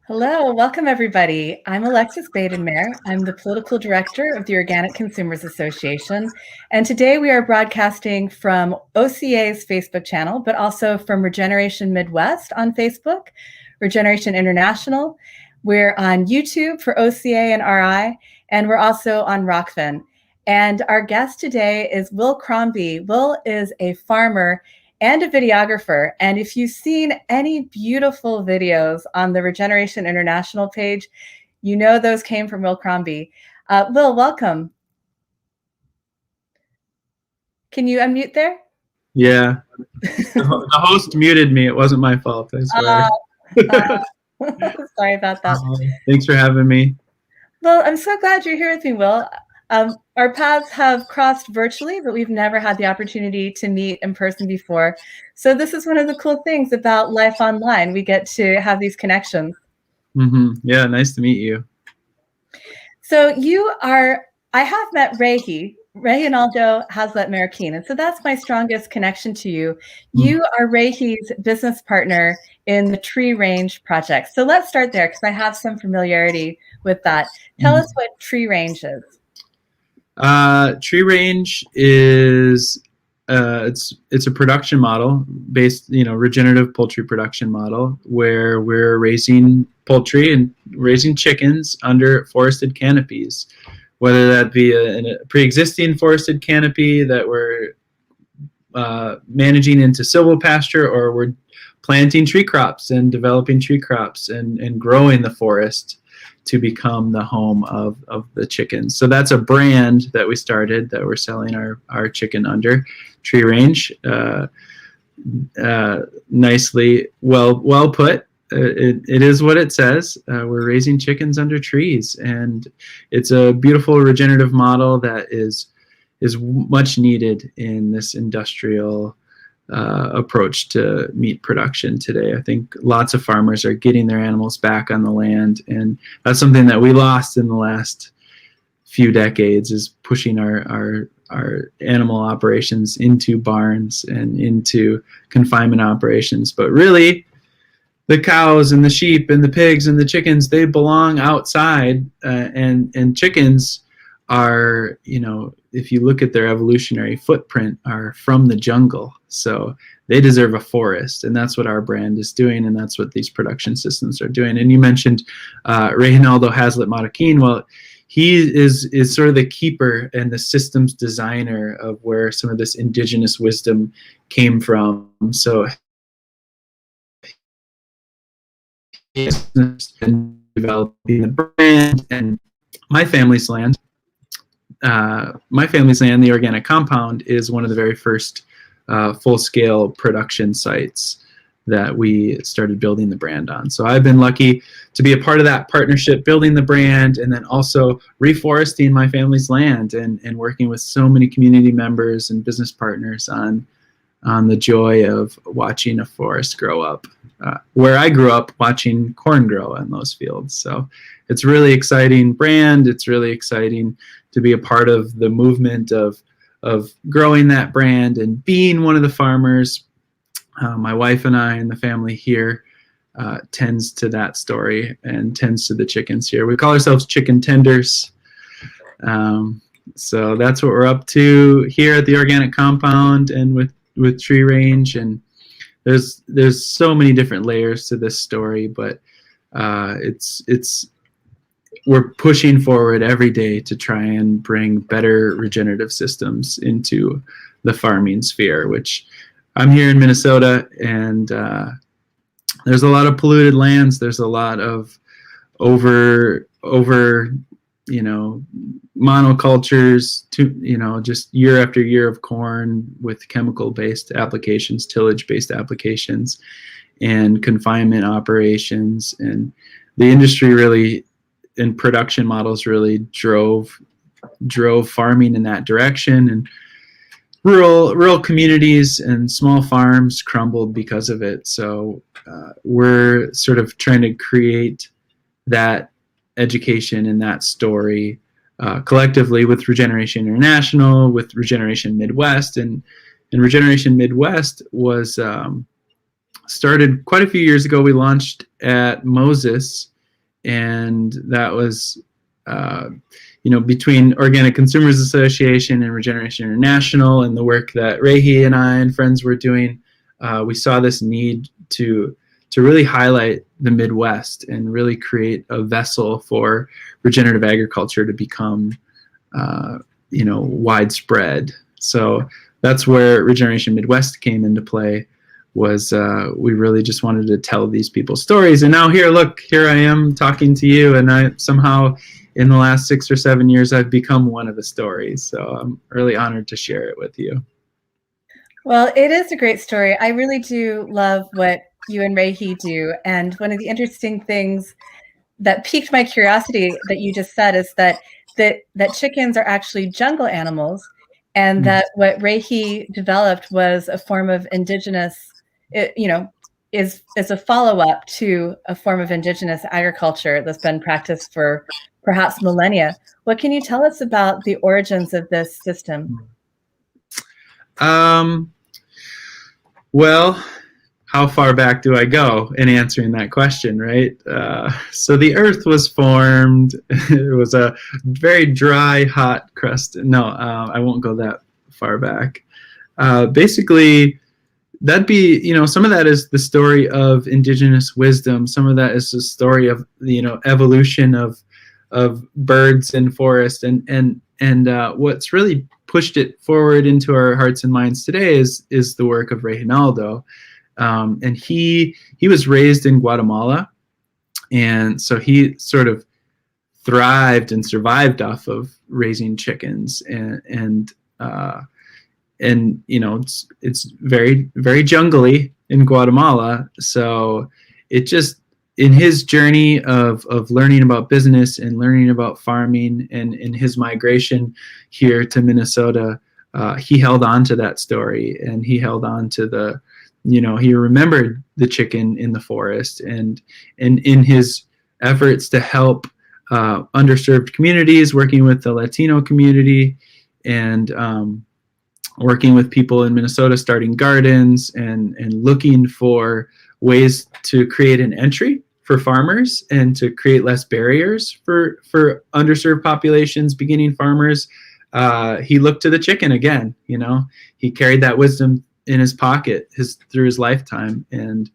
Hello, welcome everybody. I'm Alexis Badenmare. I'm the political director of the Organic Consumers Association. And today we are broadcasting from OCA's Facebook channel, but also from Regeneration Midwest on Facebook, Regeneration International. We're on YouTube for OCA and RI, and we're also on Rockfin. And our guest today is Wil Crombie. Wil is a farmer and a videographer. And if you've seen any beautiful videos on the Regeneration International page, you know those came from Wil Crombie. Wil, welcome. Can you unmute there? Yeah. The host muted me. It wasn't my fault, I swear. Sorry about that. Thanks for having me. Well, I'm so glad you're here with me, Wil. Our paths have crossed virtually, but we've never had the opportunity to meet in person before. So this is one of the cool things about life online. We get to have these connections. Yeah, nice to meet you. So I have met Ray Reynaldo Hazlet Marroquin, and so that's my strongest connection to you. You are Ray's business partner in the TreeRange project. So let's start there because I have some familiarity with that. Tell us what TreeRange is. TreeRange is it's a production model based, regenerative poultry production model where we're raising poultry and raising chickens under forested canopies, whether that be a pre-existing forested canopy that we're managing into silvopasture, or we're planting tree crops and developing tree crops and growing the forest to become the home of the chickens. So that's a brand that we started that we're selling our chicken under, TreeRange. Nicely, well put. It is what it says. We're raising chickens under trees, and it's a beautiful regenerative model that is much needed in this industrial approach to meat production today. I think lots of farmers are getting their animals back on the land, and that's something that we lost in the last few decades, is pushing our animal operations into barns and into confinement operations. But really, the cows and the sheep and the pigs and the chickens, they belong outside, and chickens are, if you look at their evolutionary footprint, are from the jungle. So they deserve a forest, and that's what our brand is doing, and that's what these production systems are doing. And you mentioned Reynaldo Hazlet Marroquin. Well, he is sort of the keeper and the systems designer of where some of this indigenous wisdom came from. So he's been developing the brand, and my family's land, the organic compound, is one of the very first full-scale production sites that we started building the brand on. So I've been lucky to be a part of that partnership, building the brand, and then also reforesting my family's land and working with so many community members and business partners on the joy of watching a forest grow up. Where I grew up watching corn grow in those fields. So it's a really exciting brand. It's really exciting to be a part of the movement of growing that brand and being one of the farmers. My wife and I and the family here tends to that story and tends to the chickens here. We call ourselves chicken tenders. So that's what we're up to here at the organic compound and with TreeRange. And there's so many different layers to this story, but we're pushing forward every day to try and bring better regenerative systems into the farming sphere, which I'm here in Minnesota, and there's a lot of polluted lands. There's a lot of over monocultures, just year after year of corn with chemical-based applications, tillage-based applications, and confinement operations. And the industry really, and production models really drove farming in that direction, and rural communities and small farms crumbled because of it. So we're sort of trying to create that education and that story collectively with Regeneration International, with Regeneration Midwest. And Regeneration Midwest was started quite a few years ago. We launched at Moses and that was between Organic Consumers Association and Regeneration International and the work that Rehi and I and friends were doing. We saw this need to really highlight the Midwest and really create a vessel for regenerative agriculture to become widespread. So that's where Regeneration Midwest came into play. Was we really just wanted to tell these people's stories. And now here I am talking to you, and I somehow in the last 6 or 7 years I've become one of the stories. So I'm really honored to share it with you. Well, it is a great story. I really do love what you and Rehi do. And one of the interesting things that piqued my curiosity that you just said is that chickens are actually jungle animals, and that what Rehi developed was a form of indigenous, is a follow-up to a form of indigenous agriculture that's been practiced for perhaps millennia. What can you tell us about the origins of this system? Well, how far back do I go in answering that question, right? So the Earth was formed. It was a very dry, hot crust. No, I won't go that far back. Basically, that'd be, some of that is the story of indigenous wisdom. Some of that is the story of, evolution of birds in forest, and what's really pushed it forward into our hearts and minds today is the work of Reginaldo. And he was raised in Guatemala, and so he sort of thrived and survived off of raising chickens, and it's very, very jungly in Guatemala. So it just, in his journey of learning about business and learning about farming, and in his migration here to Minnesota, he held on to that story, and he held on to he remembered the chicken in the forest, and in his efforts to help underserved communities, working with the Latino community, and working with people in Minnesota, starting gardens and looking for ways to create an entry for farmers and to create less barriers for underserved populations, beginning farmers. He looked to the chicken again. He carried that wisdom in his pocket through his lifetime, and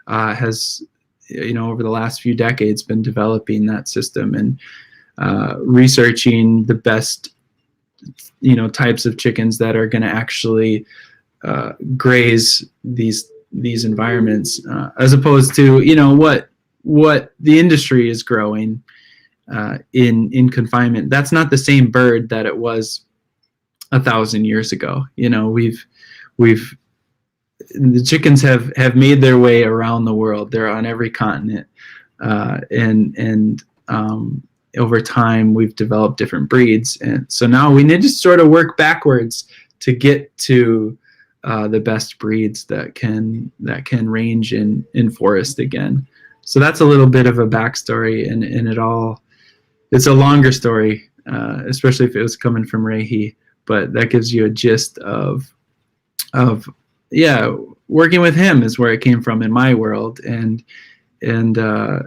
has, over the last few decades, been developing that system and researching the best, types of chickens that are going to actually graze these environments, as opposed to what the industry is growing in confinement. That's not the same bird that it was 1,000 years ago. The chickens have made their way around the world. They're on every continent, and over time we've developed different breeds, and so now we need to sort of work backwards to get to the best breeds that can range in forest again. So that's a little bit of a backstory, and it's a longer story, especially if it was coming from Rehi, but that gives you a gist of working with him is where it came from in my world, and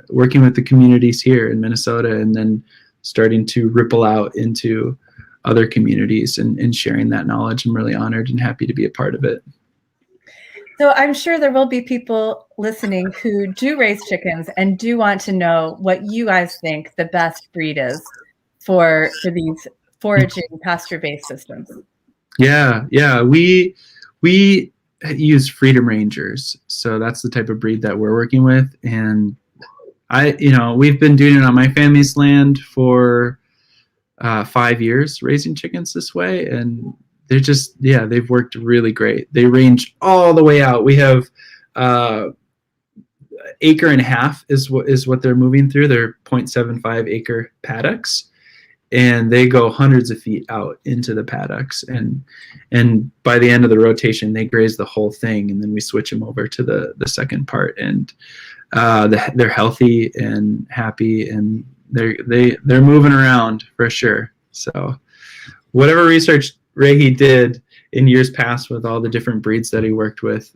working with the communities here in Minnesota, and then starting to ripple out into other communities and sharing that knowledge. I'm really honored and happy to be a part of it. So I'm sure there will be people listening who do raise chickens and do want to know what you guys think the best breed is for these foraging pasture-based systems. Yeah. We use Freedom Rangers, so that's the type of breed that we're working with, and we've been doing it on my family's land for 5 years, raising chickens this way, and they're just, they've worked really great. They range all the way out. We have acre and a half is what they're moving through. They're 0.75 acre paddocks, and they go hundreds of feet out into the paddocks, and by the end of the rotation they graze the whole thing, and then we switch them over to the second part, and they're healthy and happy, and they're moving around for sure. So whatever research Rehi did in years past with all the different breeds that he worked with,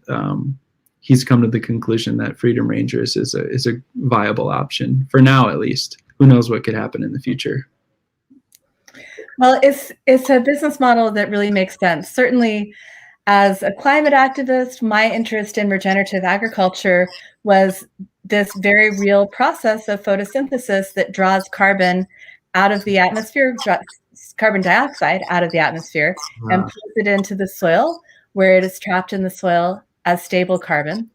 he's come to the conclusion that Freedom Rangers is a viable option for now, at least. Who knows what could happen in the future? Well, it's a business model that really makes sense. Certainly, as a climate activist, my interest in regenerative agriculture was this very real process of photosynthesis that draws carbon out of the atmosphere, carbon dioxide out of the atmosphere, and pulls it into the soil, where it is trapped in the soil as stable carbon.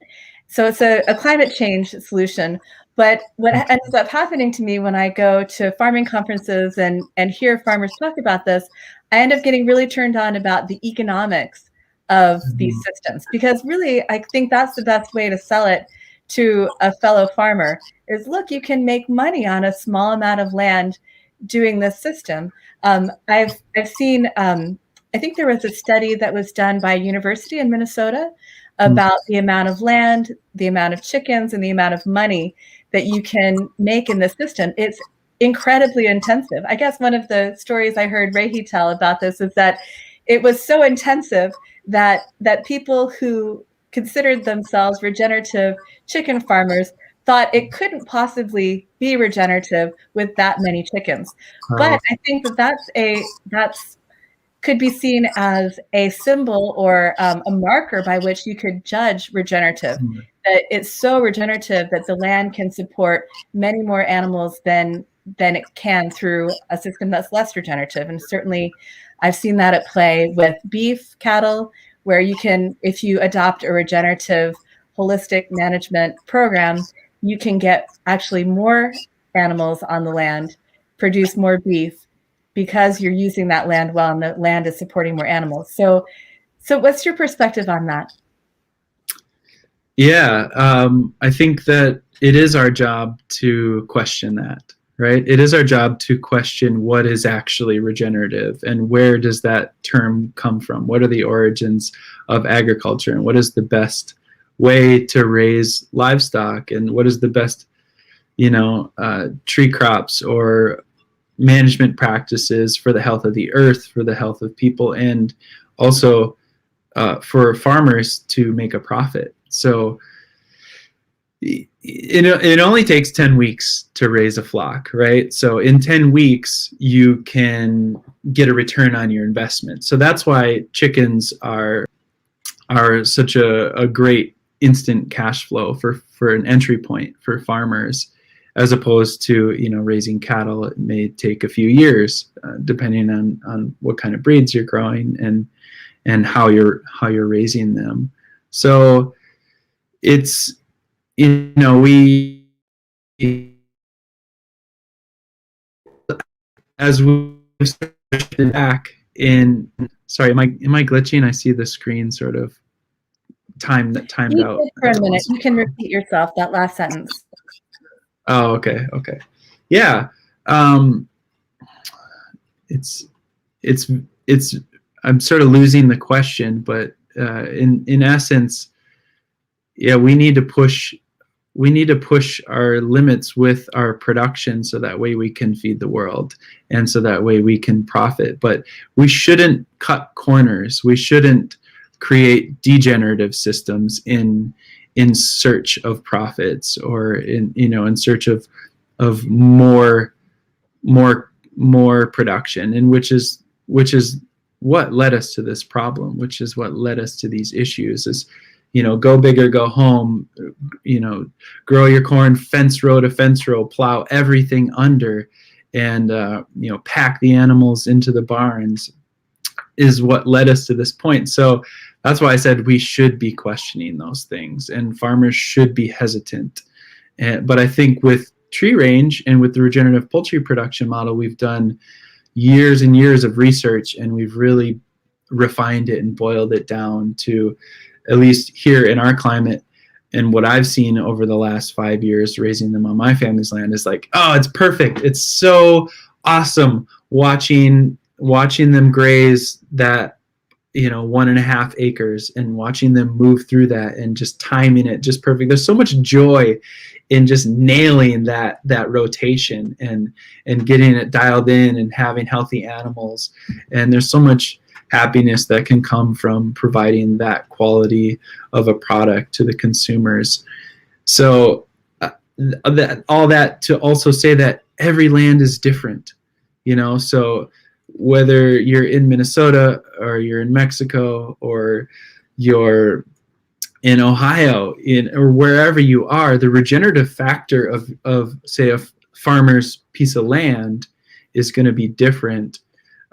So it's a climate change solution. But what ends up happening to me when I go to farming conferences and hear farmers talk about this, I end up getting really turned on about the economics of these systems, because really I think that's the best way to sell it to a fellow farmer is, look, you can make money on a small amount of land doing this system. I've seen, I think there was a study that was done by a university in Minnesota about the amount of land, the amount of chickens, and the amount of money that you can make in this system. It's incredibly intensive. I guess one of the stories I heard Rahi tell about this is that it was so intensive that people who considered themselves regenerative chicken farmers thought it couldn't possibly be regenerative with that many chickens. But I think that's could be seen as a symbol or a marker by which you could judge regenerative. That it's so regenerative that the land can support many more animals than it can through a system that's less regenerative. And certainly I've seen that at play with beef cattle, where you can, if you adopt a regenerative holistic management program, you can get actually more animals on the land, produce more beef, because you're using that land well and the land is supporting more animals. So what's your perspective on that? Yeah, I think that it is our job to question that, right? It is our job to question what is actually regenerative and where does that term come from? What are the origins of agriculture, and what is the best way to raise livestock, and what is the best, tree crops or management practices for the health of the earth, for the health of people, and also for farmers to make a profit. So it only takes 10 weeks to raise a flock, right? So in 10 weeks, you can get a return on your investment. So that's why chickens are such a great instant cash flow for an entry point for farmers, as opposed to raising cattle. It may take a few years, depending on what kind of breeds you're growing and how you're raising them. So it's we, as we started back in, sorry, am I glitching? I see the screen sort of timed out for a minute. You can repeat yourself, that last sentence. Oh, okay. Yeah. It's I'm sort of losing the question, but in essence, yeah, we need to push our limits with our production, so that way we can feed the world, and so that way we can profit. But we shouldn't cut corners. We shouldn't create degenerative systems in search of profits, or in search of more production, and which is what led us to this problem, which is what led us to these issues. Is go big or go home, grow your corn fence row to fence row, plow everything under, and pack the animals into the barns, is what led us to this point. So that's why I said we should be questioning those things, and farmers should be hesitant. But I think with tree range and with the regenerative poultry production model, we've done years and years of research, and we've really refined it and boiled it down to, at least here in our climate, and what I've seen over the last 5 years raising them on my family's land, is like, oh, it's perfect. It's so awesome watching them graze that 1.5 acres, and watching them move through that and just timing it just perfect. There's so much joy in just nailing that rotation and getting it dialed in and having healthy animals. And there's so much happiness that can come from providing that quality of a product to the consumers. So all that to also say that every land is different, so whether you're in Minnesota or you're in Mexico or you're in Ohio, or wherever you are, the regenerative factor of say a farmer's piece of land is going to be different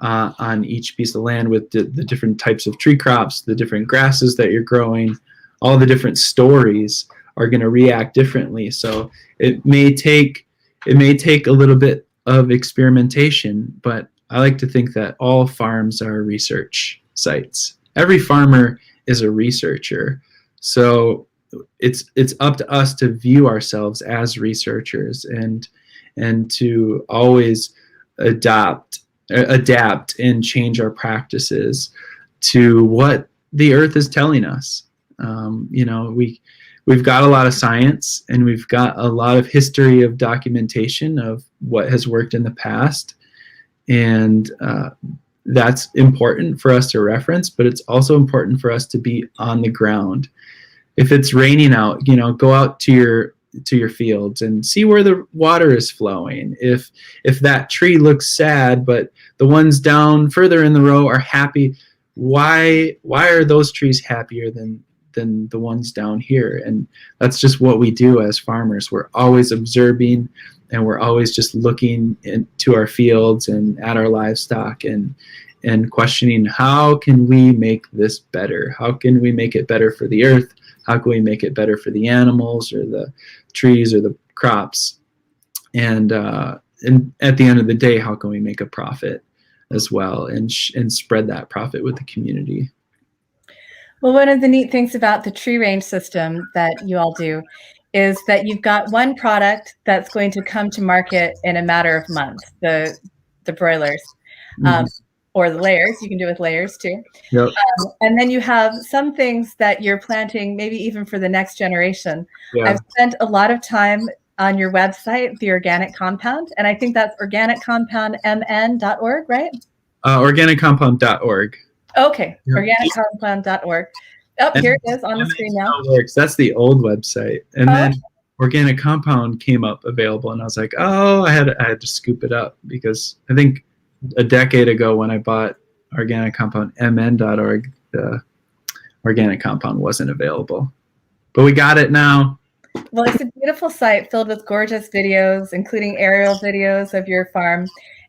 on each piece of land, with the different types of tree crops, the different grasses that you're growing, all the different stories are going to react differently. So it may take a little bit of experimentation, but I like to think that all farms are research sites. Every farmer is a researcher. So it's up to us to view ourselves as researchers and to always adapt and change our practices to what the earth is telling us. We've got a lot of science, and we've got a lot of history of documentation of what has worked in the past, and that's important for us to reference, but it's also important for us to be on the ground. If it's raining out, go out to your fields and see where the water is flowing. If that tree looks sad, but the ones down further in the row are happy, why are those trees happier than the ones down here? And that's just what we do as farmers. We're always observing, and we're always just looking into our fields and at our livestock and questioning, how can we make this better? How can we make it better for the earth? How can we make it better for the animals or the trees or the crops? And at the end of the day, how can we make a profit as well and spread that profit with the community? Well, one of the neat things about the TreeRange system that you all do is that you've got one product that's going to come to market in a matter of months, the broilers. Or the layers. You can do it with layers too. Yep. And then you have some things that you're planting, maybe even for the next generation. Yeah. I've spent a lot of time on your website, The Organic Compound, and I think that's organiccompoundmn.org, right? Organiccompound.org. Okay, Yep. organiccompound.org. Oh, here it is on the screen now. That's the old website. And then Organic Compound came up available, and I was like, I had to scoop it up, because I think a decade ago when I bought organiccompoundmn.org, the Organic Compound wasn't available. But we got it now. Well, it's a beautiful site filled with gorgeous videos, including aerial videos of your farm.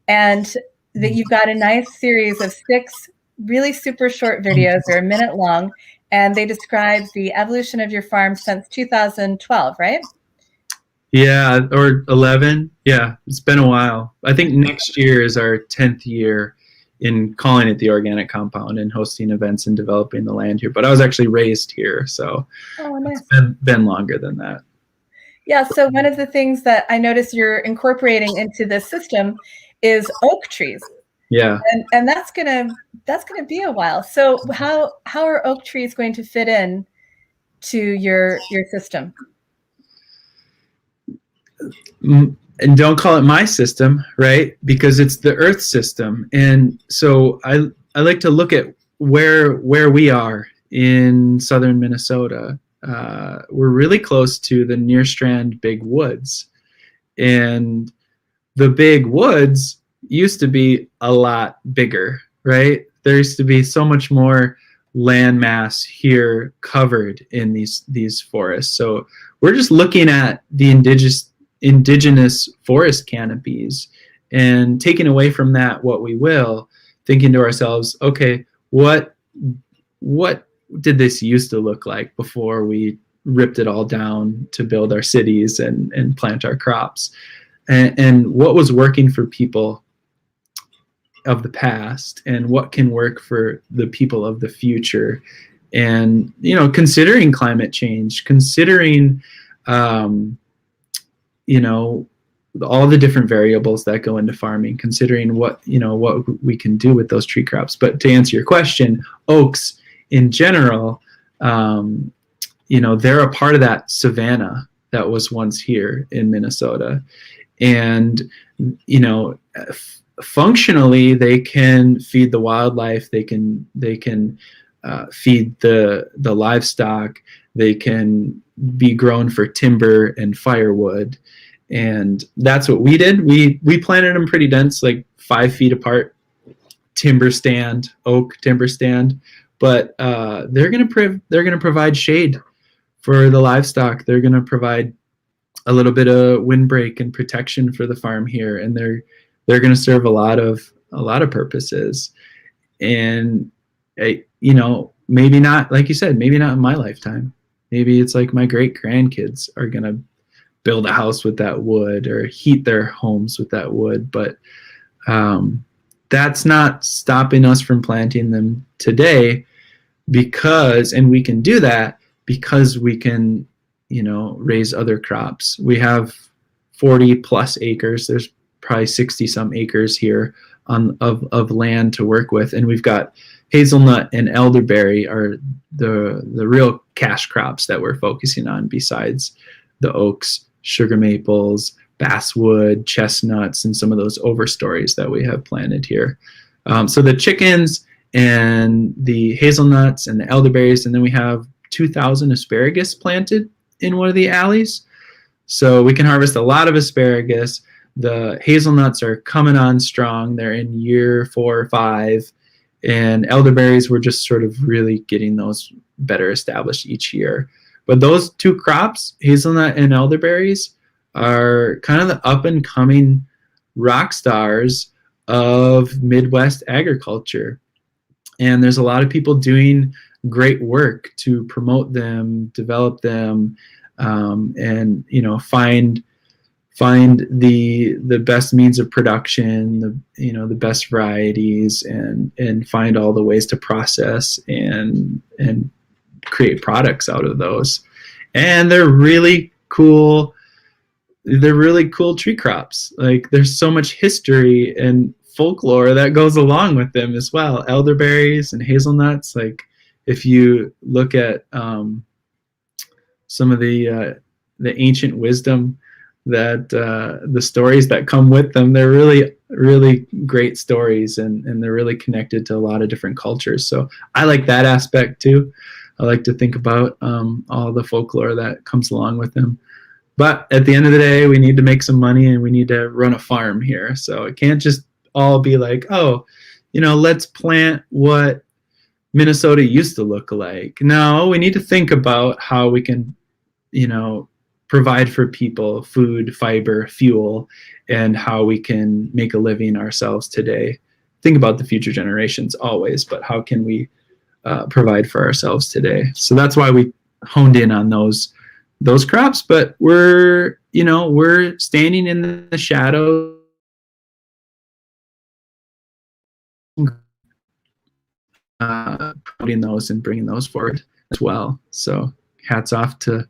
And that you've got a nice series of 6 really super short videos. They're a minute long, and they describe the evolution of your farm since 2012, right? Yeah, or 11. Yeah, it's been a while. I think next year is our 10th year in calling it the Organic Compound and hosting events and developing the land here. But I was actually raised here, so nice. It's been longer than that. Yeah, so one of the things that I noticed you're incorporating into this system is oak trees. Yeah. And that's gonna be a while. So how are oak trees going to fit in to your system? And don't call it my system, right? Because it's the Earth system. And so I like to look at where we are in southern Minnesota. We're really close to the Near Strand Big Woods. And the Big Woods used to be a lot bigger, right? There used to be so much more land mass here covered in these forests. So we're just looking at the indigenous forest canopies and taking away from that what we will, thinking to ourselves, okay, what did this used to look like before we ripped it all down to build our cities and plant our crops, and what was working for people of the past, and what can work for the people of the future. And considering climate change, considering all the different variables that go into farming, considering what we can do with those tree crops. But to answer your question, oaks in general, they're a part of that savanna that was once here in Minnesota. And functionally, they can feed the wildlife. They can feed the livestock. They can be grown for timber and firewood, and that's what we did. We planted them pretty dense, like 5 feet apart, oak timber stand. But they're gonna provide shade for the livestock. They're gonna provide a little bit of windbreak and protection for the farm here, and they're gonna serve a lot of purposes. And maybe not, like you said, maybe not in my lifetime. Maybe it's like my great grandkids are gonna build a house with that wood or heat their homes with that wood. But that's not stopping us from planting them today, and we can do that because we can, raise other crops. We have 40 plus acres. There's probably 60 some acres here of land to work with, and we've got hazelnut and elderberry are the real cash crops that we're focusing on, besides the oaks, sugar maples, basswood, chestnuts, and some of those overstories that we have planted here. So the chickens and the hazelnuts and the elderberries, and then we have 2,000 asparagus planted in one of the alleys. So we can harvest a lot of asparagus. The hazelnuts are coming on strong. They're in year 4 or 5. And elderberries, we're just sort of really getting those better established each year. But those 2 crops, hazelnut and elderberries, are kind of the up and coming rock stars of Midwest agriculture. And there's a lot of people doing great work to promote them, develop them, and find the best means of production, the best varieties, and find all the ways to process and create products out of those. And they're really cool. They're really cool tree crops. Like, there's so much history and folklore that goes along with them as well. Elderberries and hazelnuts, like if you look at some of the ancient wisdom, that the stories that come with them, they're really, really great stories, and they're really connected to a lot of different cultures. So I like that aspect too. I like to think about all the folklore that comes along with them. But at the end of the day, we need to make some money, and we need to run a farm here. So it can't just all be like, let's plant what Minnesota used to look like. No, we need to think about how we can, provide for people food, fiber, fuel, and how we can make a living ourselves today. Think about the future generations always, but how can we provide for ourselves today? So that's why we honed in on those crops. But we're standing in the shadow, promoting those and bringing those forward as well. So hats off to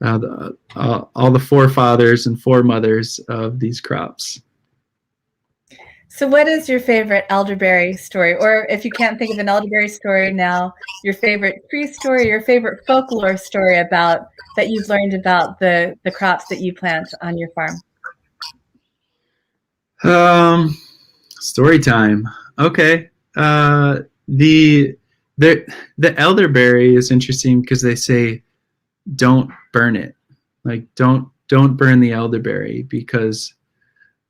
all the forefathers and foremothers of these crops. So what is your favorite elderberry story? Or if you can't think of an elderberry story now, your favorite tree story, your favorite folklore story that you've learned about the crops that you plant on your farm? Story time. Okay. The elderberry is interesting because they say don't burn it. Like, don't burn the elderberry, because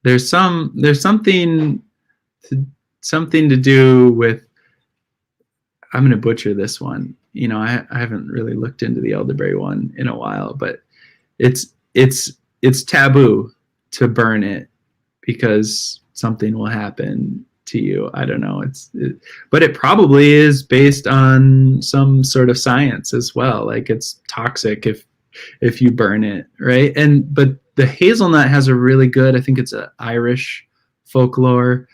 there's something to do with, I'm going to butcher this one. I haven't really looked into the elderberry one in a while, but it's taboo to burn it because something will happen to you. I don't know. But it probably is based on some sort of science as well. Like, it's toxic if you burn it, right? But the hazelnut has a really good, I think it's an Irish folklore,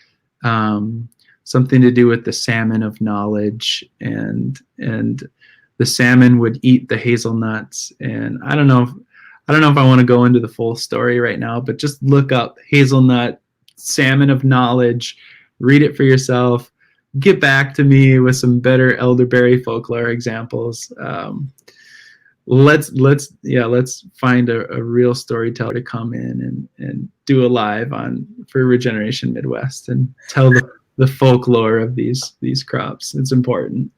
something to do with the salmon of knowledge, and the salmon would eat the hazelnuts. And I don't know if I want to go into the full story right now, but just look up hazelnut, salmon of knowledge, read it for yourself, get back to me with some better elderberry folklore examples. let's find a real storyteller to come in and do a live on for Regeneration Midwest and tell the folklore of these crops. It's important.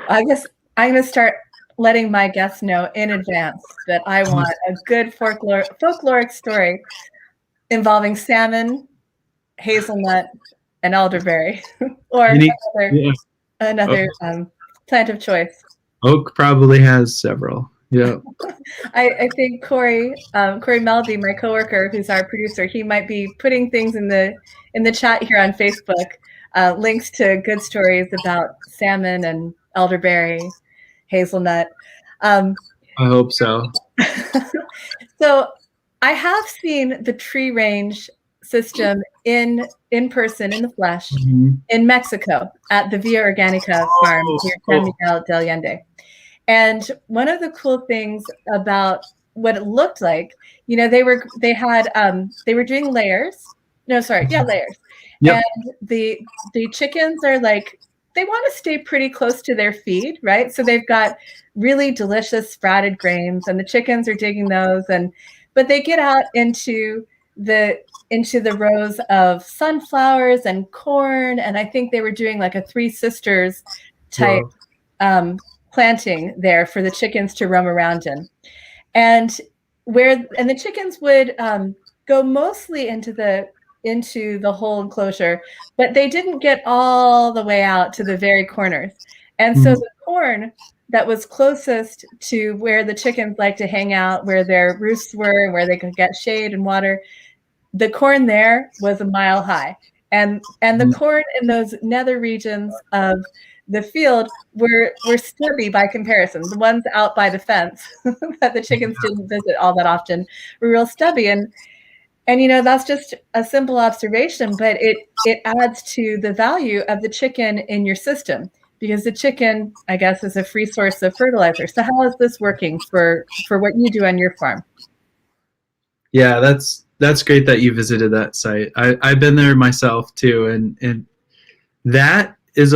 I guess I'm going to start letting my guests know in advance that I want a good folkloric story involving salmon, hazelnut, and elderberry, or another plant of choice. Oak probably has several. Yeah. I think Corey Melby, my coworker, who's our producer, he might be putting things in the chat here on Facebook, links to good stories about salmon and elderberry, hazelnut. I hope so. So I have seen the TreeRange system in person, in the flesh, in Mexico at the Via Organica farm near San Miguel del Allende. And one of the cool things about what it looked like, they were doing layers. Layers. Yep. And the chickens are like, they want to stay pretty close to their feed, right? So they've got really delicious sprouted grains, and the chickens are digging those. But they get out into the rows of sunflowers and corn, and I think they were doing like a Three Sisters type planting there for the chickens to roam around in. And the chickens would go mostly into the whole enclosure, but they didn't get all the way out to the very corners. And so the corn that was closest to where the chickens like to hang out, where their roosts were, where they could get shade and water, the corn there was a mile high. And the corn in those nether regions of the field were stubby by comparison. The ones out by the fence that the chickens didn't visit all that often were real stubby. And that's just a simple observation, but it adds to the value of the chicken in your system, because the chicken, I guess, is a free source of fertilizer. So how is this working for what you do on your farm? Yeah, that's great that you visited that site. I've been there myself too, and that is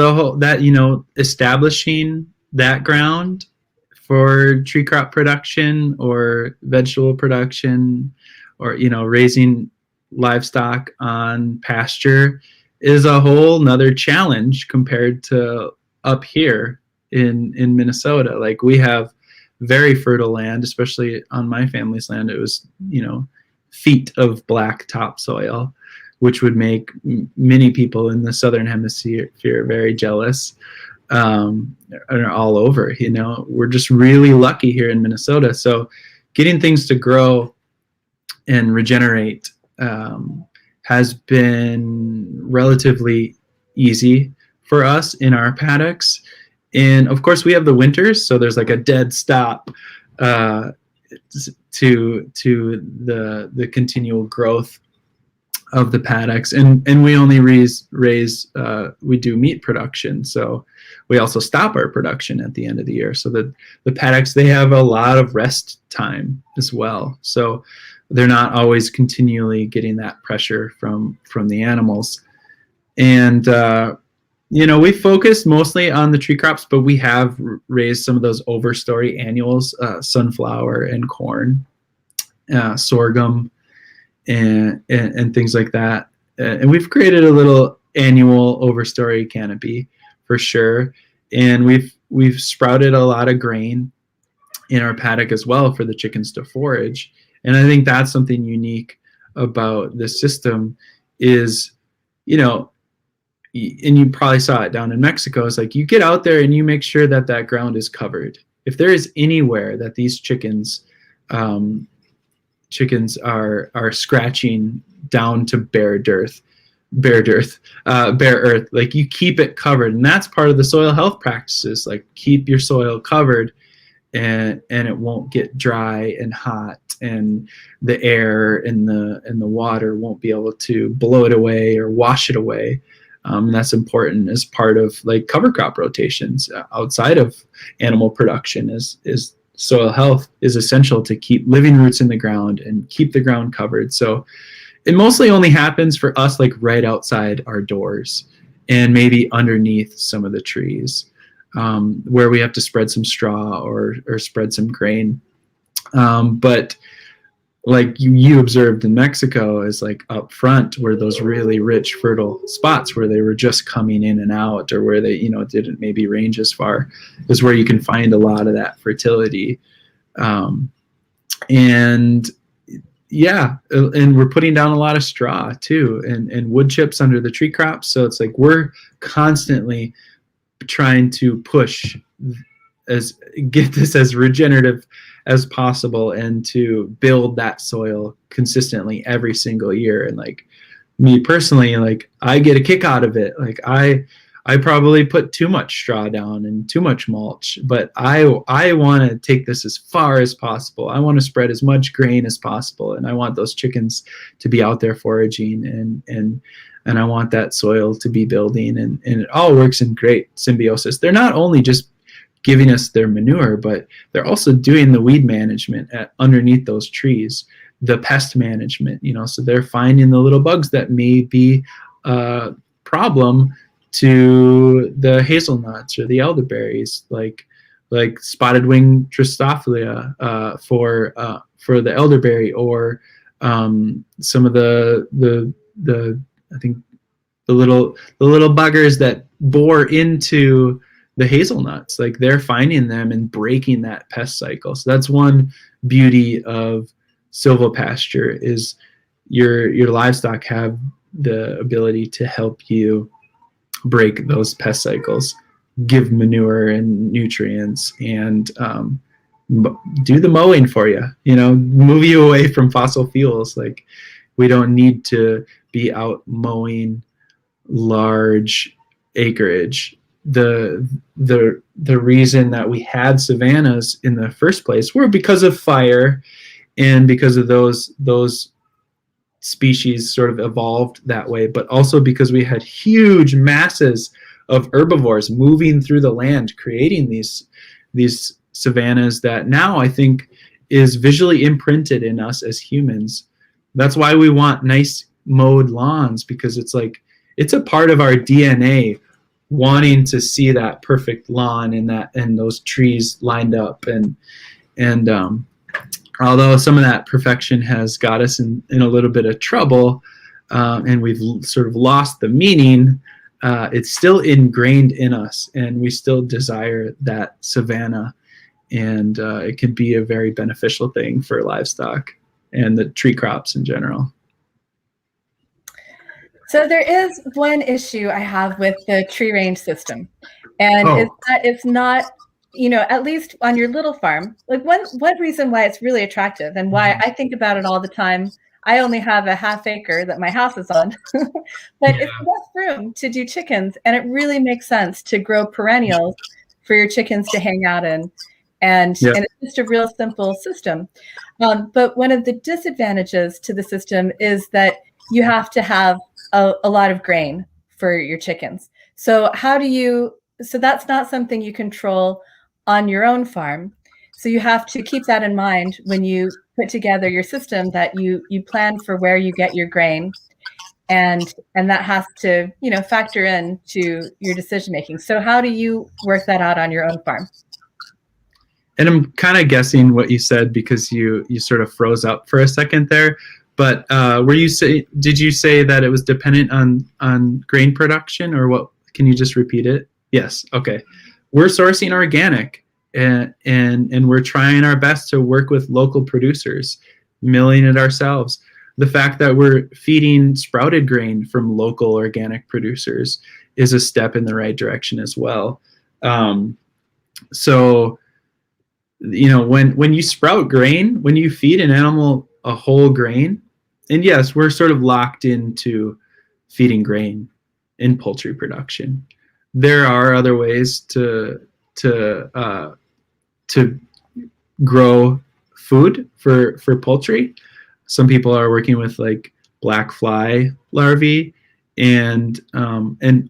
establishing that ground for tree crop production or vegetable production, or raising livestock on pasture is a whole nother challenge compared to up here in Minnesota. Like, we have very fertile land, especially on my family's land. It was feet of black topsoil, which would make many people in the southern hemisphere very jealous. And all over, we're just really lucky here in Minnesota. So getting things to grow and regenerate has been relatively easy for us in our paddocks. And of course we have the winters, so there's like a dead stop to the continual growth of the paddocks, and we only raise we do meat production, so we also stop our production at the end of the year, so that the paddocks, they have a lot of rest time as well, so they're not always continually getting that pressure from the animals. And we focus mostly on the tree crops, but we have raised some of those overstory annuals, sunflower and corn, sorghum, and things like that. And we've created a little annual overstory canopy for sure. And we've sprouted a lot of grain in our paddock as well for the chickens to forage. And I think that's something unique about this system is, and you probably saw it down in Mexico, it's like you get out there and you make sure that ground is covered. If there is anywhere that these chickens are scratching down to bare earth, like you keep it covered. And that's part of the soil health practices, like keep your soil covered and it won't get dry and hot, and the air and the water won't be able to blow it away or wash it away. That's important as part of like cover crop rotations outside of animal production. Is soil health is essential to keep living roots in the ground and keep the ground covered. So it mostly only happens for us like right outside our doors and maybe underneath some of the trees. where we have to spread some straw or spread some grain. But like you observed in Mexico, is like up front where those really rich, fertile spots where they were just coming in and out, or where they, didn't maybe range as far, is where you can find a lot of that fertility. And yeah, and we're putting down a lot of straw too, and wood chips under the tree crops. So it's like we're constantly trying to push get this as regenerative as possible, and to build that soil consistently every single year. And like me personally, like I get a kick out of it. Like I probably put too much straw down and too much mulch, but I want to take this as far as possible. I want to spread as much grain as possible, and I want those chickens to be out there foraging, and I want that soil to be building, and it all works in great symbiosis. They're not only just giving us their manure, but they're also doing the weed management underneath those trees, the pest management, so they're finding the little bugs that may be a problem to the hazelnuts or the elderberries, like spotted wing Drosophila for the elderberry, or some of the I think the little buggers that bore into the hazelnuts. Like they're finding them and breaking that pest cycle. So that's one beauty of silvopasture, is your livestock have the ability to help you break those pest cycles, give manure and nutrients, and do the mowing for you, move you away from fossil fuels. Like we don't need to be out mowing large acreage. The reason that we had savannas in the first place were because of fire, and because of those species sort of evolved that way, but also because we had huge masses of herbivores moving through the land, creating these savannas that now I think is visually imprinted in us as humans. That's why we want nice mowed lawns, because it's like it's a part of our DNA, wanting to see that perfect lawn and those trees lined up, and although some of that perfection has got us in a little bit of trouble, and we've sort of lost the meaning, it's still ingrained in us, and we still desire that savanna, and it can be a very beneficial thing for livestock and the tree crops in general. So there is one issue I have with the tree range system, and it's that it's not, at least on your little farm, like one reason why it's really attractive, and why I think about it all the time. I only have a half acre that my house is on, but it's enough room to do chickens, and it really makes sense to grow perennials for your chickens to hang out in, and it's just a real simple system. But one of the disadvantages to the system is that you have to have a lot of grain for your chickens. So so that's not something you control on your own farm. So you have to keep that in mind when you put together your system, that you plan for where you get your grain, and that has to, factor into your decision making. So how do you work that out on your own farm? And I'm kind of guessing what you said, because you sort of froze up for a second there. But did you say that it was dependent on grain production, or what? Can you just repeat it? Yes. Okay. We're sourcing organic, and we're trying our best to work with local producers, milling it ourselves. The fact that we're feeding sprouted grain from local organic producers is a step in the right direction as well. So, when you sprout grain, when you feed an animal a whole grain, and yes, we're sort of locked into feeding grain in poultry production. There are other ways to grow food for poultry. Some people are working with like black fly larvae, and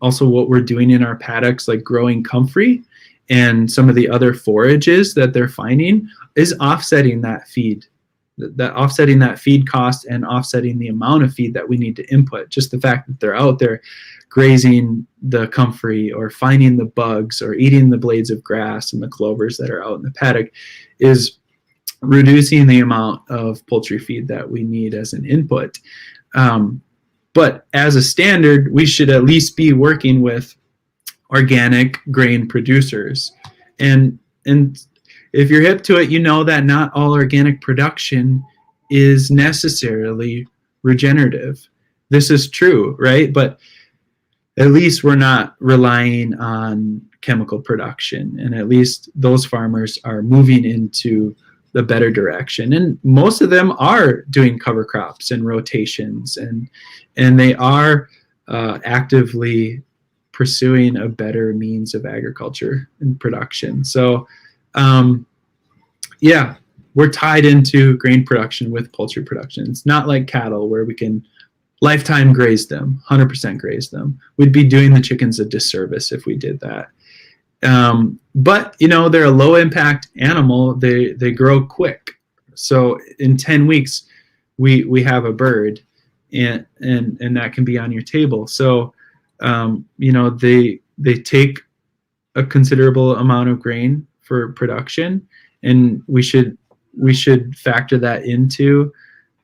also what we're doing in our paddocks, like growing comfrey, and some of the other forages that they're finding is offsetting that feed. Offsetting that feed cost, and offsetting the amount of feed that we need to input. Just the fact that they're out there grazing the comfrey or finding the bugs or eating the blades of grass and the clovers that are out in the paddock is reducing the amount of poultry feed that we need as an input. But as a standard, we should at least be working with organic grain producers. And if you're hip to it, you know that not all organic production is necessarily regenerative. This is true, right? But at least we're not relying on chemical production, and at least those farmers are moving into the better direction. And most of them are doing cover crops and rotations, and they are actively pursuing a better means of agriculture and production. So yeah, we're tied into grain production with poultry production. It's not like cattle where we can lifetime graze them, 100% graze them. We'd be doing the chickens a disservice if we did that. But they're a low impact animal. They grow quick. So in 10 weeks, we have a bird, and that can be on your table. So they take a considerable amount of grain for production, and we should factor that into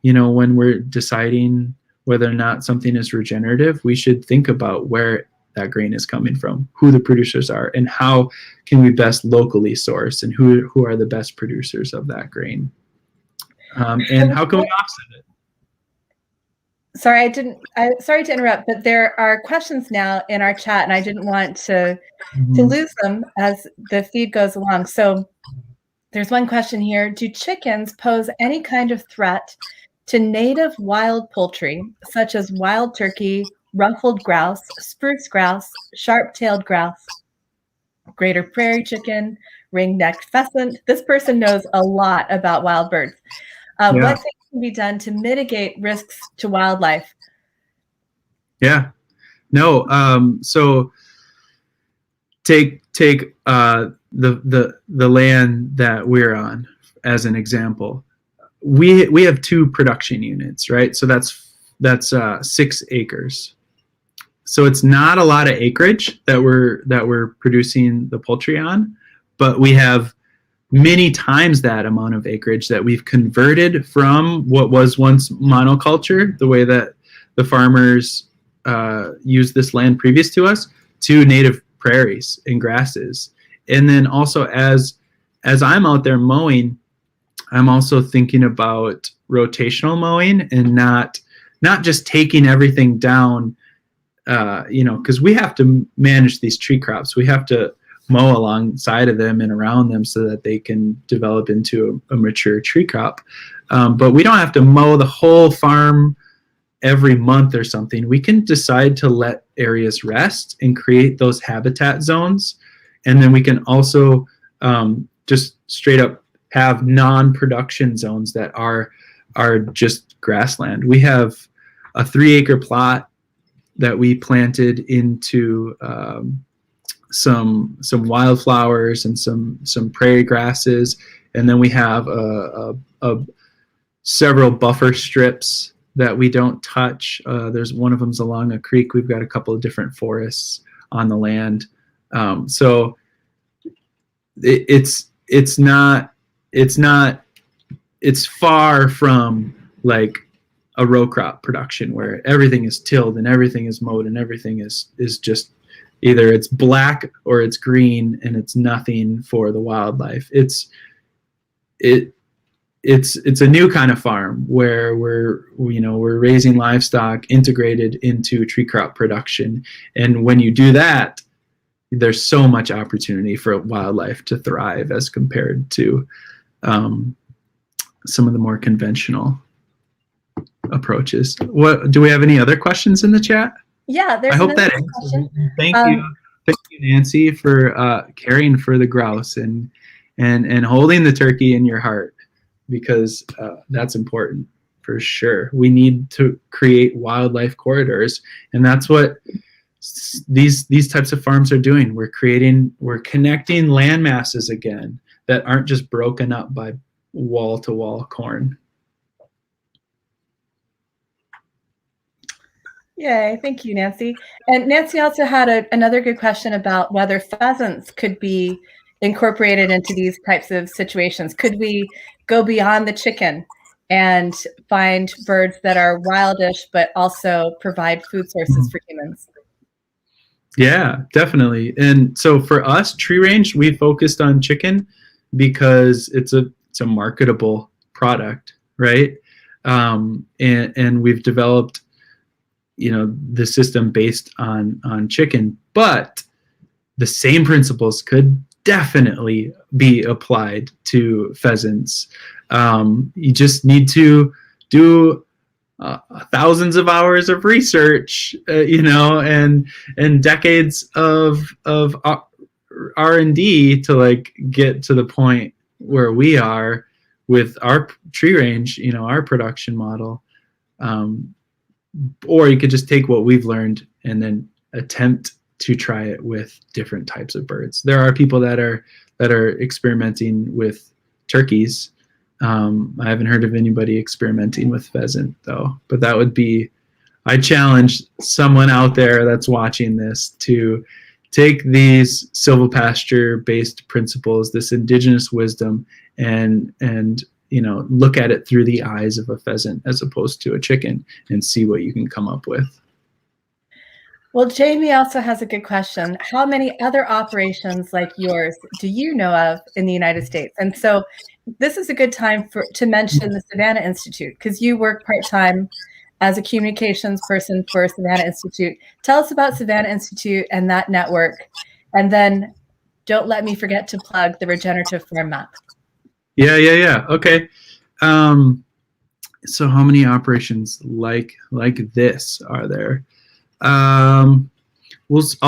when we're deciding whether or not something is regenerative. We should think about where that grain is coming from, who the producers are, and how can we best locally source, and who are the best producers of that grain, and how can we offset it. Sorry to interrupt, but there are questions now in our chat, and I didn't want to lose them as the feed goes along. So there's one question here: do chickens pose any kind of threat to native wild poultry, such as wild turkey, ruffled grouse, spruce grouse, sharp-tailed grouse, greater prairie chicken, ring-necked pheasant? This person knows a lot about wild birds. What things can be done to mitigate risks to wildlife? Yeah, no. So take the land that we're on as an example. We have 2 production units, right? So that's 6 acres. So it's not a lot of acreage that we're producing the poultry on, but we have many times that amount of acreage that we've converted from what was once monoculture, the way that the farmers used this land previous to us, to native prairies and grasses. And then also as I'm out there mowing, I'm also thinking about rotational mowing, and not just taking everything down, because we have to manage these tree crops. We have to mow alongside of them and around them so that they can develop into a mature tree crop. But we don't have to mow the whole farm every month or something. We can decide to let areas rest and create those habitat zones. And then we can also just straight up have non-production zones that are just grassland. We have a 3-acre plot that we planted into some wildflowers and some prairie grasses, and then we have several buffer strips that we don't touch. There's one of them's along a creek. We've got a couple of different forests on the land. So it's far from like a row crop production where everything is tilled and everything is mowed and everything is just either it's black or it's green and it's nothing for the wildlife. It's a new kind of farm where we're raising livestock integrated into tree crop production. And when you do that, there's so much opportunity for wildlife to thrive as compared to some of the more conventional approaches. What do we have any other questions in the chat? Yeah, there's I hope that question. Thank you, Nancy, for caring for the grouse and holding the turkey in your heart, because that's important for sure. We need to create wildlife corridors, and that's what these types of farms are doing. We're connecting land masses again that aren't just broken up by wall-to-wall corn. Yay, thank you, Nancy. And Nancy also had another good question about whether pheasants could be incorporated into these types of situations. Could we go beyond the chicken and find birds that are wildish, but also provide food sources for humans? Yeah, definitely. And so for us, Tree Range, we focused on chicken because it's a marketable product, right? And we've developed, the system based on chicken, but the same principles could definitely be applied to pheasants. You just need to do thousands of hours of research, and decades of R&D to like get to the point where we are with our tree range, our production model. Or you could just take what we've learned and then attempt to try it with different types of birds. There are people that are experimenting with turkeys. I haven't heard of anybody experimenting with pheasant though, but that would be, I challenge someone out there that's watching this to take these silvopasture based principles, this indigenous wisdom, and look at it through the eyes of a pheasant as opposed to a chicken and see what you can come up with. Well, Jamie also has a good question. How many other operations like yours do you know of in the United States? And so this is a good time to mention the Savannah Institute, because you work part-time as a communications person for Savannah Institute. Tell us about Savannah Institute and that network. And then don't let me forget to plug the regenerative farm map. Yeah. Okay. So how many operations like this are there? I'll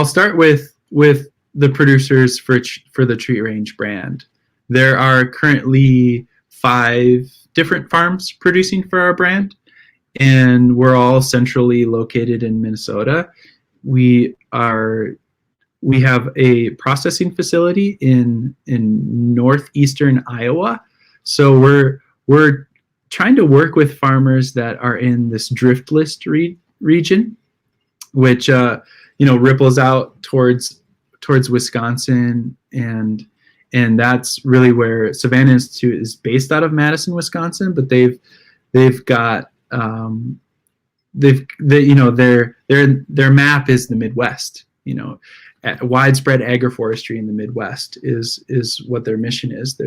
start with the producers for the TreeRange brand. There are currently 5 different farms producing for our brand, and we're all centrally located in Minnesota. We have a processing facility in northeastern Iowa. So we're trying to work with farmers that are in this drift list region, which ripples out towards Wisconsin, and that's really where Savannah Institute is based out of Madison, Wisconsin. But they've got their map is the Midwest. Widespread agroforestry in the Midwest is what their mission is.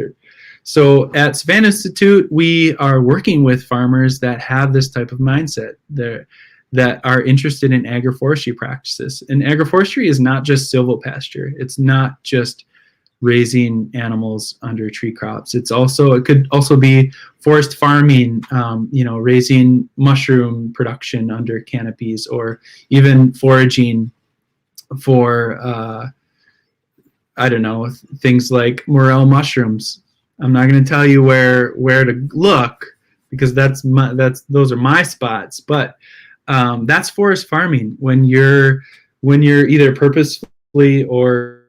So at Savannah Institute, we are working with farmers that have this type of mindset. That are interested in agroforestry practices. And agroforestry is not just silvopasture. It's not just raising animals under tree crops. It could also be forest farming, raising mushroom production under canopies, or even foraging for, things like morel mushrooms. I'm not going to tell you where to look, because those are my spots, but that's forest farming when you're either purposefully or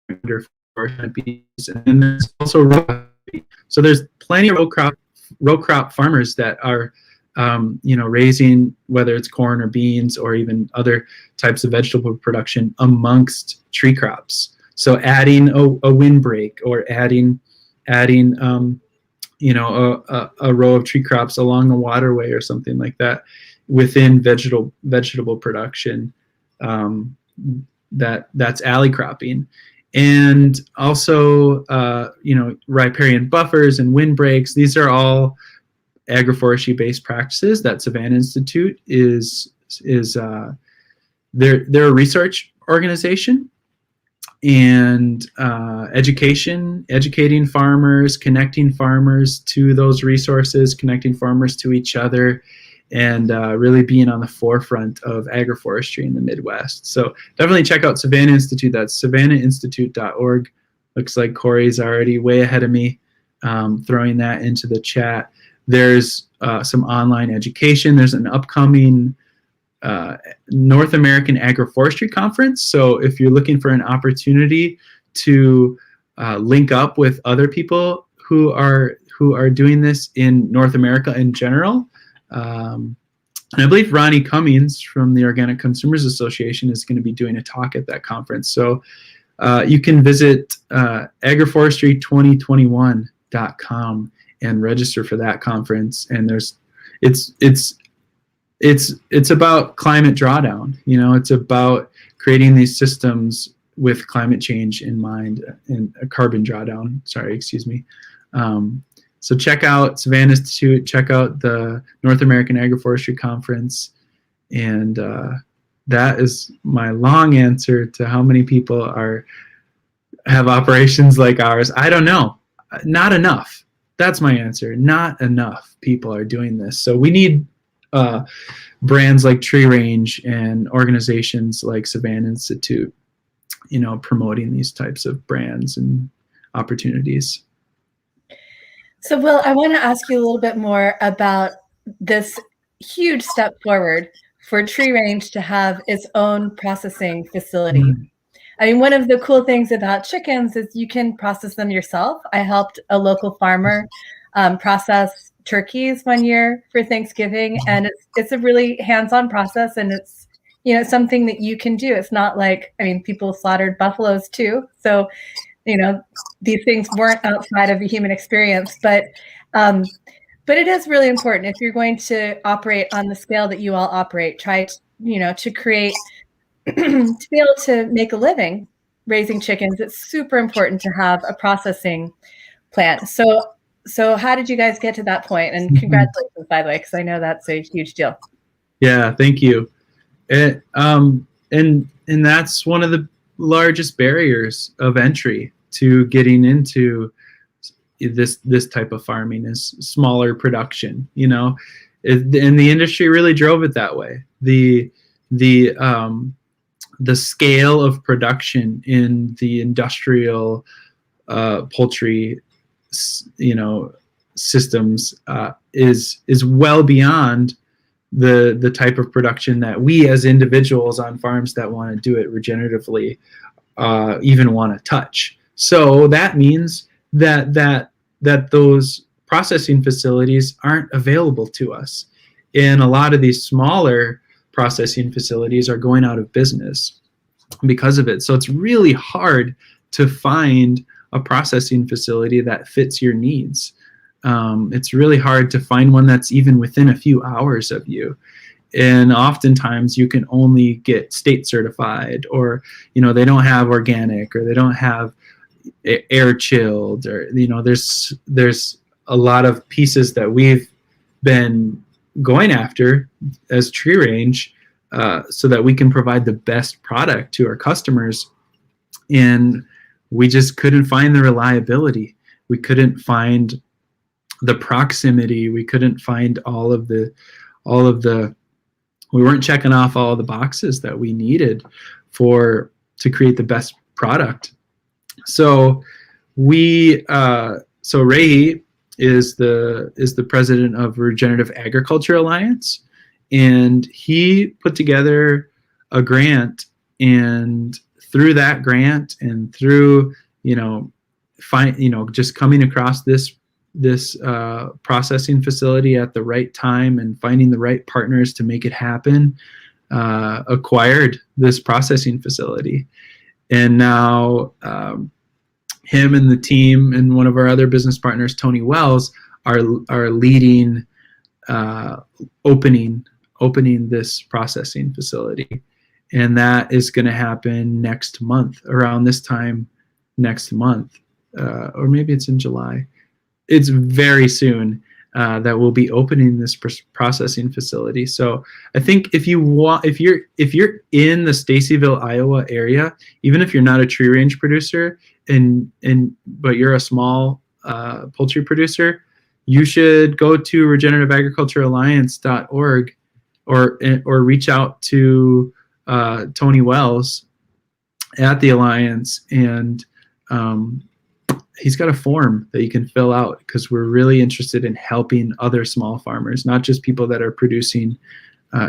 under forest canopies. And there's also row crop. So there's plenty of row crop farmers that are raising, whether it's corn or beans or even other types of vegetable production amongst tree crops. So adding a windbreak, or adding a row of tree crops along a waterway or something like that within vegetable production. That's alley cropping. And also, riparian buffers and windbreaks. These are all agroforestry-based practices that Savannah Institute is they're a research organization, and educating farmers, connecting farmers to those resources, connecting farmers to each other, and really being on the forefront of agroforestry in the Midwest. So definitely check out Savannah Institute. That's savannahinstitute.org. Looks like Corey's already way ahead of me, throwing that into the chat. There's some online education. There's an upcoming North American Agroforestry Conference. So if you're looking for an opportunity to link up with other people who are doing this in North America in general, And I believe Ronnie Cummings from the Organic Consumers Association is going to be doing a talk at that conference. So you can visit agroforestry2021.com and register for that conference. And it's about climate drawdown. It's about creating these systems with climate change in mind, and a carbon drawdown. Sorry, excuse me. So check out Savannah Institute, check out the North American Agroforestry Conference, and that is my long answer to how many people have operations like ours. I don't know. Not enough. That's my answer. Not enough people are doing this. So we need brands like TreeRange and organizations like Savannah Institute, promoting these types of brands and opportunities. So, Wil, I want to ask you a little bit more about this huge step forward for TreeRange to have its own processing facility. Mm-hmm. I mean, one of the cool things about chickens is you can process them yourself. I helped a local farmer process turkeys one year for Thanksgiving, and it's a really hands-on process, and it's something that you can do. It's not like, people slaughtered buffaloes too, so these things weren't outside of the human experience, but it is really important if you're going to operate on the scale that you all operate. Try to create to be able to make a living raising chickens. It's super important to have a processing plant. So how did you guys get to that point? And congratulations, by the way, because I know that's a huge deal. Yeah, thank you. And that's one of the largest barriers of entry to getting into this type of farming is smaller production. And the industry really drove it that way. The scale of production in the industrial poultry systems is well beyond the type of production that we as individuals on farms that want to do it regeneratively even want to touch. So that means that those processing facilities aren't available to us, and a lot of these smaller processing facilities are going out of business because of it. So it's really hard to find a processing facility that fits your needs. It's really hard to find one that's even within a few hours of you. And oftentimes you can only get state certified, or, they don't have organic, or they don't have air chilled, or, there's a lot of pieces that we've been going after as TreeRange so that we can provide the best product to our customers. And we just couldn't find the reliability. We couldn't find the proximity. We couldn't find we weren't checking off all the boxes that we needed to create the best product. So Ray is the president of Regenerative Agriculture Alliance, and he put together a grant, and through that grant and through just coming across this processing facility at the right time and finding the right partners to make it happen, acquired this processing facility. And now him and the team and one of our other business partners, Tony Wils, are leading opening this processing facility. And that is going to happen next month, around this time next month, or maybe it's in July. It's very soon that we'll be opening this processing facility. So I think if you're in the Stacyville, Iowa area, even if you're not a TreeRange producer but you're a small poultry producer, you should go to regenerativeagriculturealliance.org or reach out to Tony Wils at the Alliance, and he's got a form that you can fill out, because we're really interested in helping other small farmers, not just people that are producing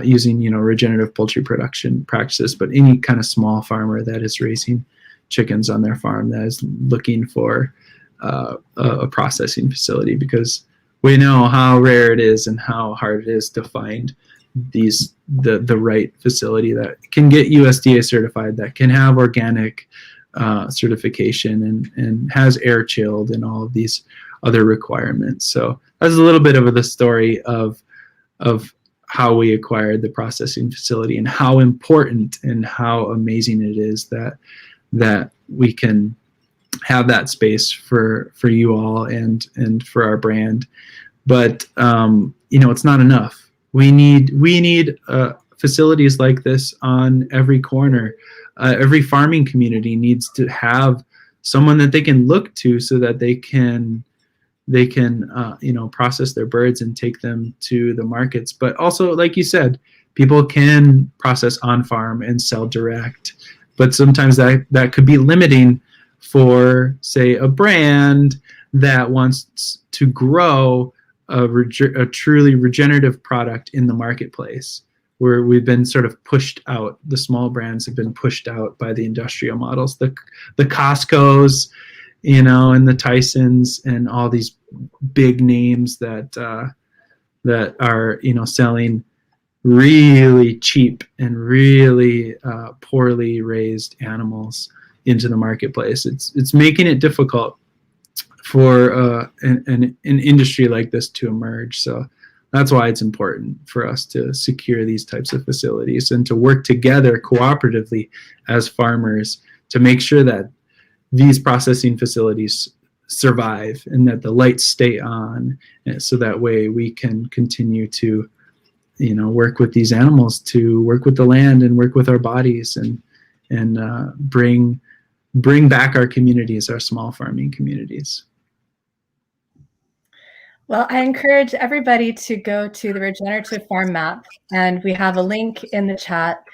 using regenerative poultry production practices, but any kind of small farmer that is raising chickens on their farm that is looking for a processing facility, because we know how rare it is and how hard it is to find the right facility that can get USDA certified, that can have organic certification and has air chilled and all of these other requirements. So that's a little bit of the story of how we acquired the processing facility and how important and how amazing it is that we can have that space for you all and for our brand. But it's not enough. We need facilities like this on every corner. Every farming community needs to have someone that they can look to so that they can process their birds and take them to the markets. But also, like you said, people can process on farm and sell direct. But sometimes that could be limiting for, say, a brand that wants to grow a truly regenerative product in the marketplace, where we've been sort of pushed out. The small brands have been pushed out by the industrial models, the Costcos, and the Tysons and all these big names that are selling really cheap and really poorly raised animals into the marketplace. It's making it difficult for an industry like this to emerge. So that's why it's important for us to secure these types of facilities and to work together cooperatively as farmers to make sure that these processing facilities survive and that the lights stay on, so that way we can continue to work with these animals, to work with the land and work with our bodies and bring back our communities, our small farming communities. Well, I encourage everybody to go to the Regenerative Farm Map, and we have a link in the chat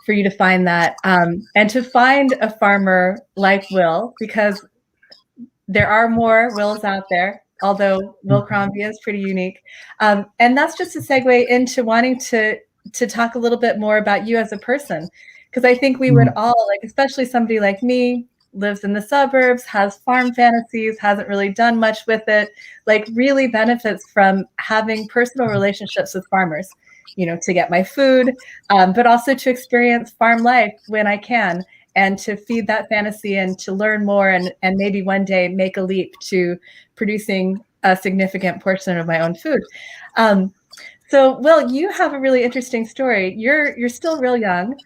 for you to find that, and to find a farmer like Wil, because there are more Wils out there, although Wil Crombie is pretty unique. And that's just a segue into wanting to talk a little bit more about you as a person, because I think we would all, especially somebody like me, lives in the suburbs, has farm fantasies, hasn't really done much with it, really benefits from having personal relationships with farmers, to get my food, but also to experience farm life when I can, and to feed that fantasy and to learn more and maybe one day make a leap to producing a significant portion of my own food. So, Wil, you have a really interesting story. You're still real young.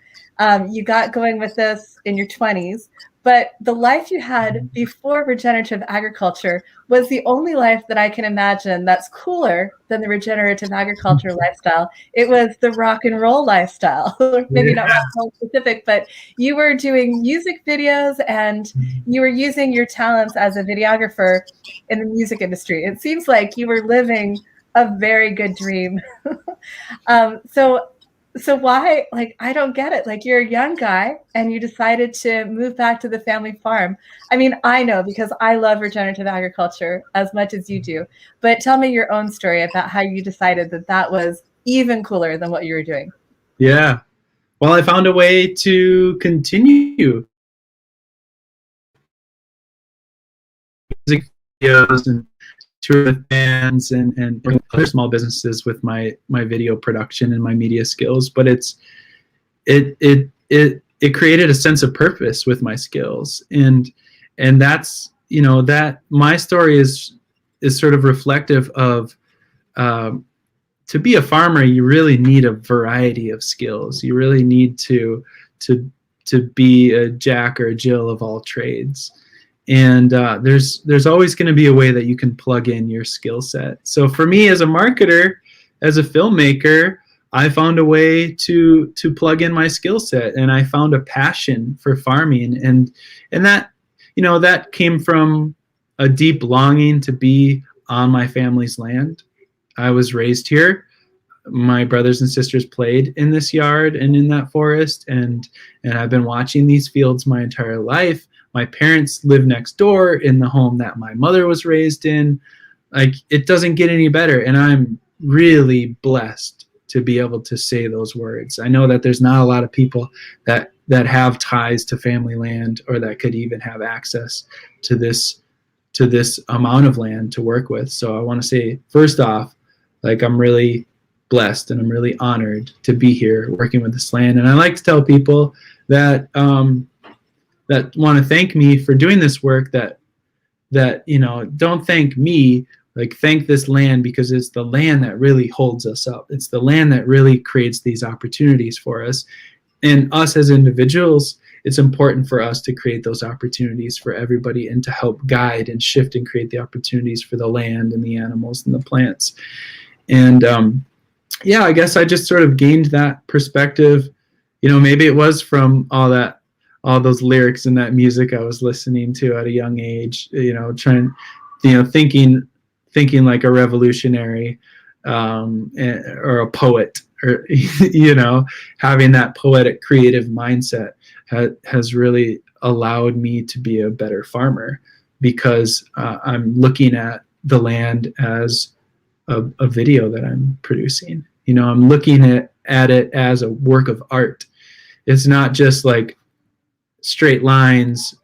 You got going with this in your 20s, but the life you had before regenerative agriculture was the only life that I can imagine that's cooler than the regenerative agriculture lifestyle. It was the rock and roll lifestyle. Maybe not rock and roll specific, but you were doing music videos and you were using your talents as a videographer in the music industry. It seems like you were living a very good dream. So why, I don't get it. You're a young guy and you decided to move back to the family farm. I mean, I know because I love regenerative agriculture as much as you do, but tell me your own story about how you decided that was even cooler than what you were doing. Yeah. Well, I found a way to continue music videos and tour with bands and other small businesses with my video production and my media skills. But it created a sense of purpose with my skills, and that's that my story is sort of reflective of to be a farmer. You really need a variety of skills. You really need to be a Jack or a Jill of all trades. And there's always going to be a way that you can plug in your skill set. So for me, as a marketer, as a filmmaker, I found a way to plug in my skill set, and I found a passion for farming, and that that came from a deep longing to be on my family's land. I was raised here. My brothers and sisters played in this yard and in that forest, and I've been watching these fields my entire life. My parents live next door in the home that my mother was raised in. It doesn't get any better, and I'm really blessed to be able to say those words. I know that there's not a lot of people that have ties to family land or that could even have access to this to this amount of land to work with. So I want to say, first off, like, I'm really blessed and I'm really honored to be here working with this land. And I like to tell people that that want to thank me for doing this work, that don't thank me, like, thank this land, because it's the land that really holds us up. It's the land that really creates these opportunities for us. And us as individuals, it's important for us to create those opportunities for everybody and to help guide and shift and create the opportunities for the land and the animals and the plants. And yeah, I guess I just sort of gained that perspective. Maybe it was from all those lyrics and that music I was listening to at a young age, thinking like a revolutionary, or a poet, or having that poetic creative mindset has really allowed me to be a better farmer, because I'm looking at the land as a video that I'm producing. I'm looking at it as a work of art. It's not just like straight lines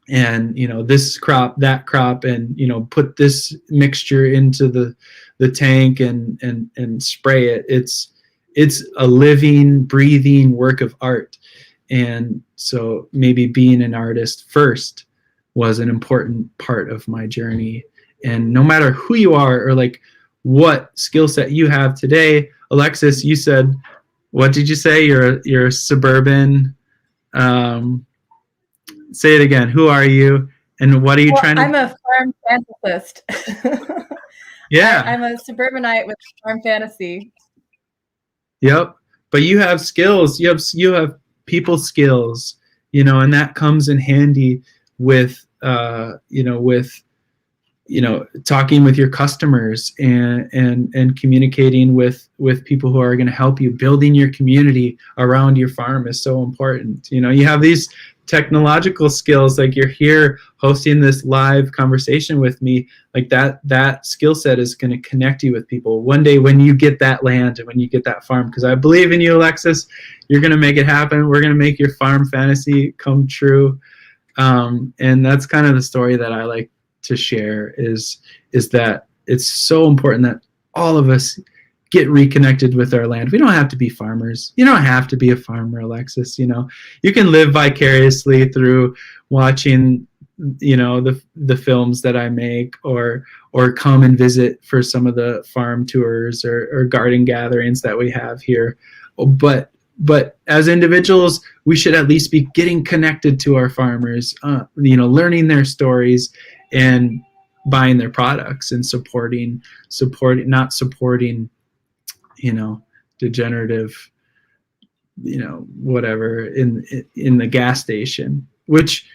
and this crop, that crop, and put this mixture into the tank and spray it. It's a living, breathing work of art. And so maybe being an artist first was an important part of my journey. And no matter who you are, or like what skill set you have today, Alexis, you said, what did you say? You're a suburban. Say it again. Who are you, and what are you trying to? I'm a farm fantasist. Yeah, I'm a suburbanite with farm fantasy. Yep. But you have skills. You have people skills. And that comes in handy with talking with your customers and communicating with people who are going to help you. Building your community around your farm is so important. You have these technological skills, like you're here hosting this live conversation with me, like that skill set is going to connect you with people one day when you get that land and when you get that farm. Because I believe in you, Alexis. You're going to make it happen. We're going to make your farm fantasy come true. And that's kind of the story that I like to share, is that it's so important that all of us get reconnected with our land. We don't have to be farmers. You don't have to be a farmer, Alexis. You can live vicariously through watching the films that I make, or come and visit for some of the farm tours or garden gatherings that we have here. But as individuals, we should at least be getting connected to our farmers, learning their stories and buying their products and supporting, not supporting, degenerative, whatever in the gas station, which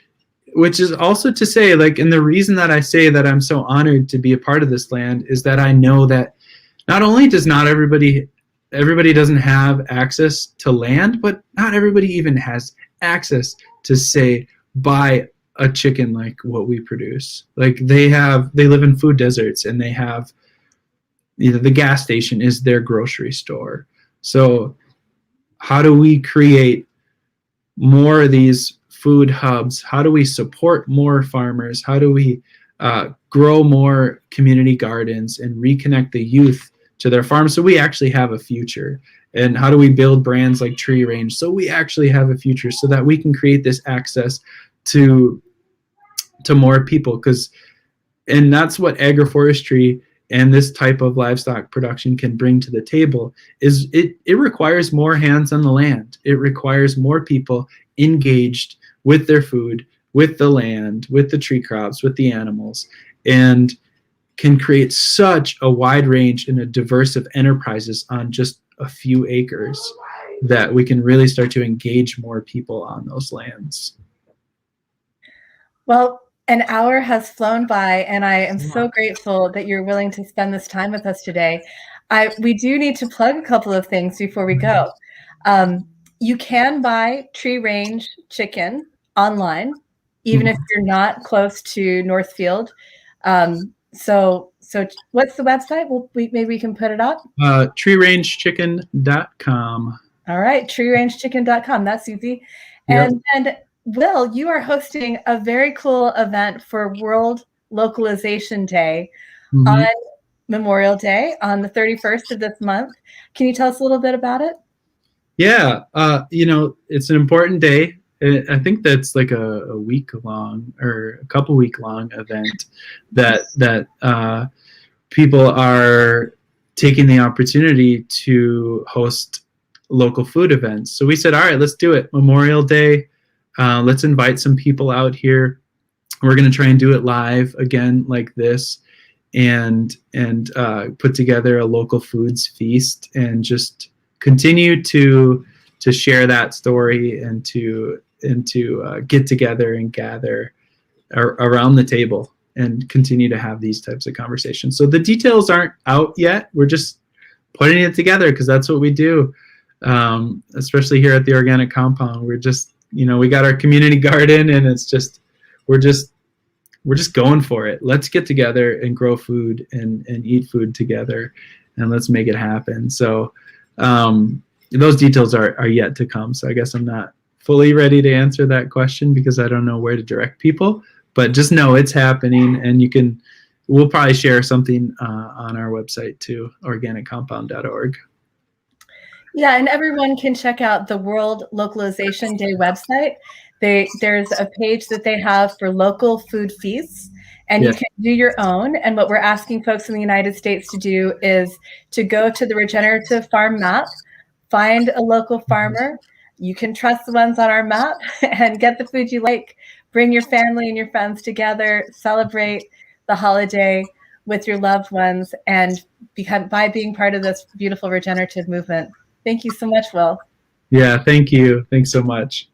is also to say, like, and the reason that I say that I'm so honored to be a part of this land is that I know that not only does not everybody doesn't have access to land, but not everybody even has access to, say, buy a chicken like what we produce. Like, they live in food deserts, and they have, the gas station is their grocery store. So how do we create more of these food hubs? How do we support more farmers? How do we grow more community gardens and reconnect the youth to their farms so we actually have a future? And how do we build brands like TreeRange so we actually have a future, so that we can create this access to more people? And that's what agroforestry and this type of livestock production can bring to the table. Is it requires more hands on the land. It requires more people engaged with their food, with the land, with the tree crops, with the animals, and can create such a wide range and a diverse of enterprises on just a few acres that we can really start to engage more people on those lands. Well, an hour has flown by, and I am so grateful that you're willing to spend this time with us today. We do need to plug a couple of things before we go. You can buy TreeRange Chicken online, even if you're not close to Northfield. So what's the website? Maybe we can put it up. TreeRangeChicken.com. All right, TreeRangeChicken.com. That's easy. Yep. And Wil, you are hosting a very cool event for World Localization Day Mhm. on Memorial Day on the 31st of this month. Can you tell us a little bit about it? Yeah, it's an important day. I think that's like a week long or a couple week long event that people are taking the opportunity to host local food events. So we said, all right, let's do it. Memorial Day. Let's invite some people out here. We're going to try and do it live again like this, and put together a local foods feast and just continue to share that story and to get together and gather around the table and continue to have these types of conversations. So the details aren't out yet. We're just putting it together because that's what we do. Especially here at the organic compound, we're just, we got our community garden, and it's just, we're just going for it. Let's get together and grow food and eat food together, and let's make it happen. So those details are yet to come. So I guess I'm not fully ready to answer that question because I don't know where to direct people, but just know it's happening, and we'll probably share something on our website too, organiccompound.org. Yeah, and everyone can check out the World Localization Day website. There's a page that they have for local food feasts, and you can do your own. And what we're asking folks in the United States to do is to go to the regenerative farm map, find a local farmer. You can trust the ones on our map and get the food you like. Bring your family and your friends together, celebrate the holiday with your loved ones, and by being part of this beautiful regenerative movement. Thank you so much, Wil. Yeah, thank you. Thanks so much.